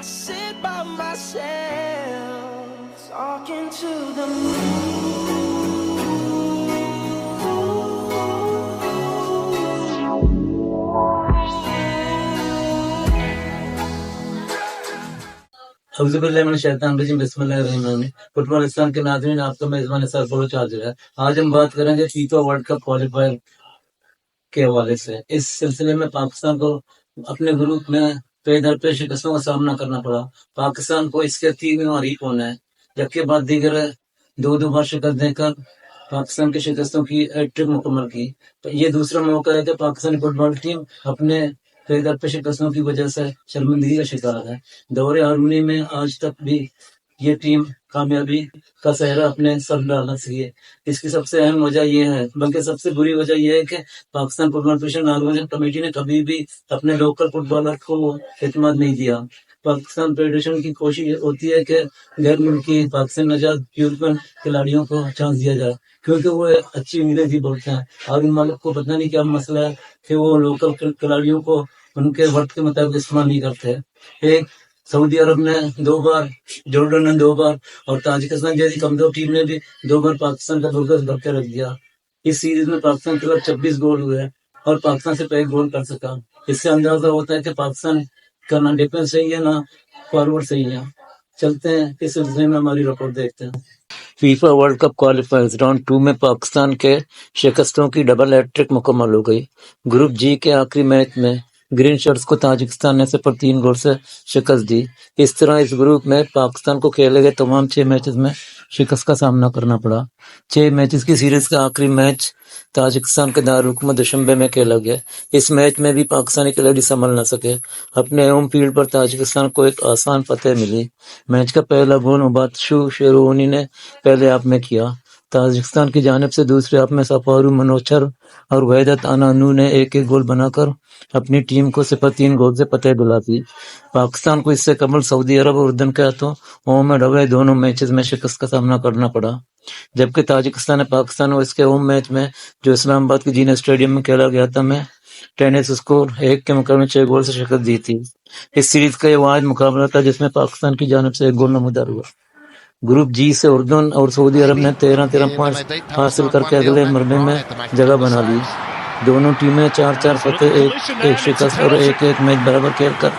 sit by myself, talking to the moon. Football इस्लाम के नाज़रीन, आपका मेजबान सर बलोच हाजिर है। आज हम बात करेंगे फीफा वर्ल्ड कप क्वालिफायर के हवाले से। इस सिलसिले में पाकिस्तान को अपने ग्रुप में कई दर पे शिकस्तों का सामना करना पड़ा। पाकिस्तान को इसके 3 हारीफ होना है, जबकि बाद दीगर दो बार शिकस्त देकर पाकिस्तान की शिकस्तों की हैट्रिक मुकम्मल की। तो ये दूसरा मौका है कि पाकिस्तानी फुटबॉल टीम अपने कई दर पे शिकस्तों की वजह से शर्मिंदगी का शिकार है। दौरे हारमोनी में आज तक भी ये टीम कामयाबी का सहरा अपने सर डालना चाहिए। इसकी सबसे अहम वजह यह है, बल्कि सबसे बुरी वजह यह है कि Pakistan football federation organization committee ने कभी भी अपने लोकल फुटबॉलर को एतमाद नहीं दिया। पाकिस्तान फेडरेशन की कोशिश होती है कि गैर मुल्की पाकिस्तान नजाद यूरोपियन खिलाड़ियों को चांस दिया जाए, क्योंकि वो अच्छी अंग्रेजी बोलते हैं और इन मालिक को पता नहीं क्या मसला है कि वो लोकल खिलाड़ियों को उनके वक्त के मुताबिक इस्तेमाल नहीं करते। एक सऊदी अरब ने 2 बार, जॉर्डन ने 2 बार और ताजिकिस्तान जैसी कमजोर टीम ने भी 2 बार पाकिस्तान का बुरकस करके रख दिया। इस सीरीज में पाकिस्तान के खिलाफ 26 गोल हुए और पाकिस्तान सिर्फ 1 गोल कर सका। इससे अंदाजा होता है कि पाकिस्तान का ना डिफेंस सही है ना फॉरवर्ड सही है। चलते हैं इस सिलसिले में हमारी रिपोर्ट देखते हैं। फीफा वर्ल्ड कप क्वालिफायर्स राउंड 2 में पाकिस्तान के शिकस्तों की डबल हैट्रिक मुकम्मल हो गई। ग्रुप जी के आखिरी मैच में ग्रीन शर्ट्स को ताजिकिस्तान ने 0-3 गोल से शिकस्त दी। इस तरह इस ग्रुप में पाकिस्तान को खेले गए तमाम 6 मैचेस में शिकस्त का सामना करना पड़ा। 6 मैचेस की सीरीज का आखिरी मैच ताजिकिस्तान के दारुल दुशंबे में खेला गया। इस मैच में भी पाकिस्तानी खिलाड़ी संभल न सके। अपने होम फील्ड पर ताजिकिस्तान को एक आसान फतेह मिली। मैच का पहला गोल मुबातशु शेरोनी ने पहले हाफ में किया। ताजिकिस्तान की जानिब से दूसरे हाफ में सफारू मनोचर और वहीदत अनानू ने 1-1 गोल बनाकर अपनी टीम को 0-3 गोल से फतेह दिला दी। पाकिस्तान को इससे कबल सऊदी अरब और उर्दन के हाथों होम एंड अवे दोनों मैचेस में शिकस्त का सामना करना पड़ा, जबकि ताजिकिस्तान ने पाकिस्तान और इसके होम मैच में जो इस्लामाबाद के जीना स्टेडियम में खेला गया था में टेनिस स्कोर 1 के मुकाबले में 6 गोल से शिकस्त दी थी। इस सीरीज का ये वाहिद मुकाबला था जिसमें पाकिस्तान की जानिब से 1 गोल नमूदार हुआ। ग्रुप जी से उर्दन और सऊदी अरब ने 13 पॉइंट्स हासिल करके अगले मरबे में जगह बना ली। दोनों टीमें 4-4 फतेह, एक शिकस्त और 1-1 मैच बराबर खेलकर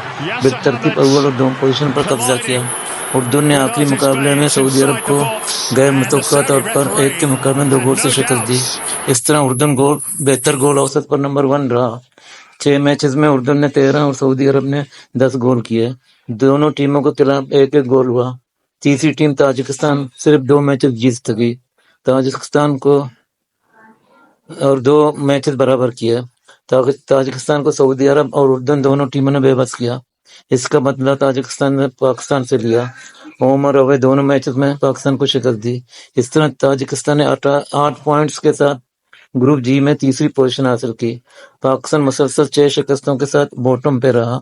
बेतरतीब अव्वल और 2 पोजीशन पर कब्जा किया। उर्दन ने आखिरी मुकाबले में सऊदी अरब को गैर मुतवक्का तौर पर 1 के मुकाबले में 2 गोल से शिकस्त दी। इस तरह उर्दन बेहतर गोल औसत पर नंबर 1 रहा। 6 मैचेस में उर्दन ने 13 और सऊदी अरब ने 10 गोल किए। दोनों टीमों के खिलाफ 1-1 गोल हुआ। तीसरी टीम ताजिकिस्तान सिर्फ 2 मैचेस जीत सकी। ताजिकिस्तान को और 2 मैचेस बराबर किए। ताजिकिस्तान को सऊदी अरब और उर्दन दोनों टीमों ने बेबस किया। इसका बदला ताजिकिस्तान ने पाकिस्तान से लिया। होम और अवे दोनों मैचेस में पाकिस्तान को शिकस्त दी। इस तरह ताजिकिस्तान ने 8 पॉइंट्स के साथ ग्रुप जी में तीसरी पोजीशन हासिल की। पाकिस्तान मुसलसल 6 शिकस्तों के साथ बॉटम पे रहा।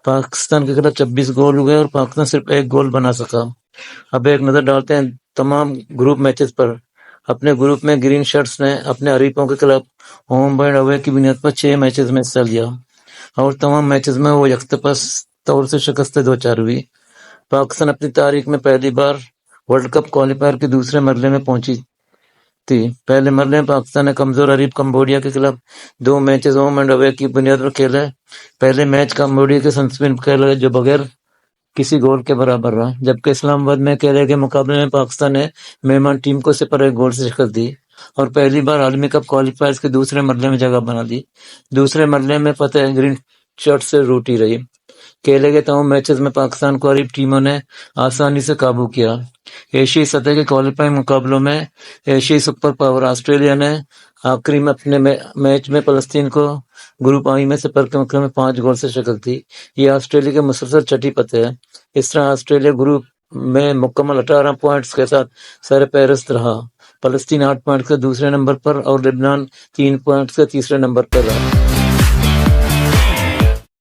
पाकिस्तान के खिलाफ 26 गोल हुए और पाकिस्तान सिर्फ 1 गोल बना सका। अब एक नजर डालते हैं तमाम ग्रुप मैचेस पर। अपने ग्रुप में ग्रीन शर्ट्स ने अपने हरीफों के खिलाफ होम एंड अवे की बुनियाद पर 6 मैचेस में हिस्सा लिया और तमाम मैचेस में वो यकतपस तौर से शिकस्त 2-4 हुई। पाकिस्तान अपनी तारीख में पहली बार वर्ल्ड कप क्वालिफायर के दूसरे मरले में पहुंची थी। पहले मरले में पाकिस्तान ने कमजोर हरीफ कंबोडिया के खिलाफ 2 मैचेस होम एंड अवे की बुनियाद पर खेले। पहले मैच कंबोडिया के सनस्पिन खेले जो बगैर किसी गोल के बराबर रहा, जबकि इस्लामाबाद में खेले गए मुकाबले में पाकिस्तान ने मेहमान टीम को 0-1 गोल से शिकस्त दी और पहली बार आलमी कप क्वालिफायर्स के दूसरे मरले में जगह बना ली। दूसरे मरले में फतेह ग्रीन शर्ट से रूटी रही। खेले गए तमाम मैचेस में पाकिस्तान को हरीफ टीमों ने आसानी से काबू किया। एशियाई सतह के क्वालिफाइंग मुकाबलों में एशियाई सुपर पावर ऑस्ट्रेलिया ने आखिरी में अपने मैच में फलस्तीन को ग्रुप आई में 0 के मुकाबले में 5 गोल से शिकस्त दी। ये ऑस्ट्रेलिया के मुसलसल छठी फतेह है। इस तरह ऑस्ट्रेलिया ग्रुप में मुकम्मल 18 पॉइंट्स के साथ सरफहरिस्त रहा। फलस्तीन 8 पॉइंट्स के दूसरे नंबर पर और लेबनान 3 पॉइंट्स के तीसरे नंबर पर रहा।